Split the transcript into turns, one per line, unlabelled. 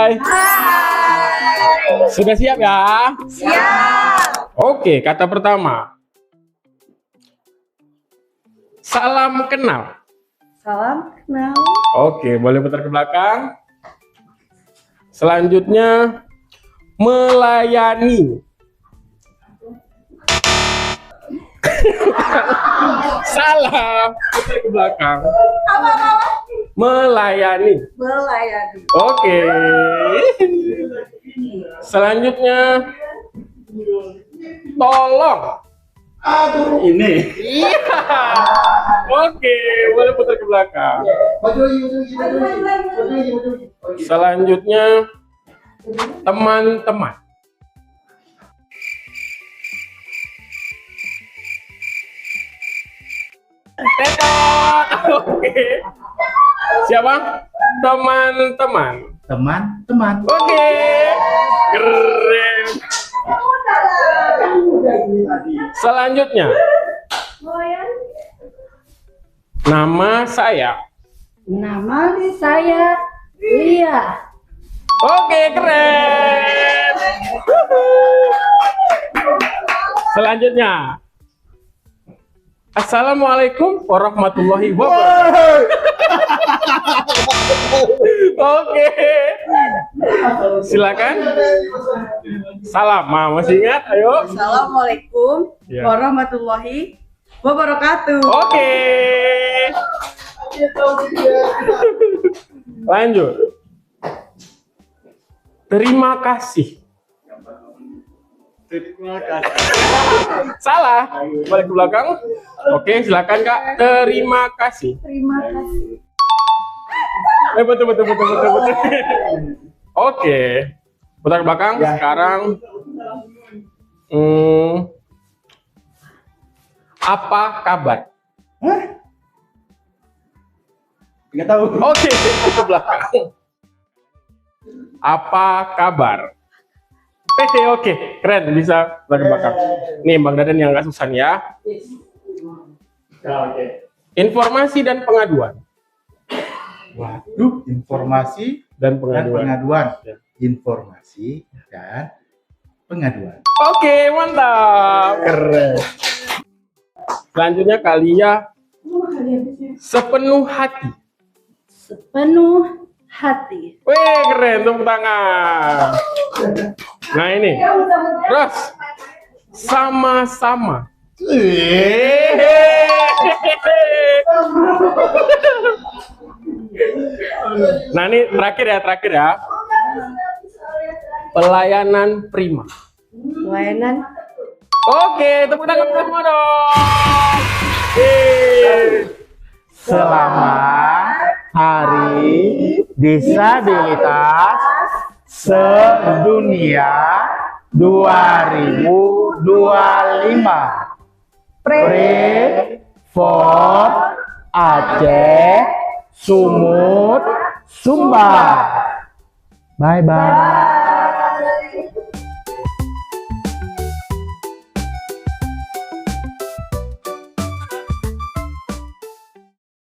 Hai. Sudah siap ya?
Siap.
Oke, kata pertama. Salam kenal.
Salam kenal.
Oke, boleh putar ke belakang. Selanjutnya, melayani. Salah, putar ke belakang.
Apa?
Melayani.
Melayani.
Oke. Selanjutnya, tolong.
Aduh, ini.
Iya. Oke, boleh putar ke belakang.
Maju lagi.
Selanjutnya, teman-teman. Tetot. Oke. Siapa? Teman-teman.
Teman-teman.
Oke. Keren. Selanjutnya, nama saya.
Nama saya Lia.
Oke, keren. Selanjutnya, Assalamualaikum warahmatullahi wabarakatuh. Oke, silakan. Salam, masih ingat? Ayo.
Assalamualaikum
Ya.
warahmatullahi wabarakatuh.
Oke. Lanjut. Terima kasih.
Terima kasih.
Salah. Balik ke belakang. Oke, silakan Kak. Terima kasih.
Terima kasih.
Betul. Oke. Putar ke belakang. Sekarang. Apa kabar?
Hah? Nggak tahu.
Oke, ke belakang. Apa kabar? Oke, keren, bisa putar ke belakang. Nih, Bang Dadan yang nggak susah nih ya.
Oke.
Informasi dan pengaduan.
Waduh, informasi
Dan
dan
pengaduan.
pengaduan.
Ya.
Informasi dan pengaduan.
Oke, mantap. Keren. Selanjutnya Kalia, sepenuh hati.
Sepenuh hati.
Wih, keren, tepuk tangan. Nah ini, terus sama-sama. Nah ini terakhir ya. Pelayanan prima.
Pelayanan.
Oke, tepuk tangan semua dong. Yeay.
Selamat Hari Disabilitas Sedunia 2025. Pray for Aceh, Sumut, Sumbar. Bye bye.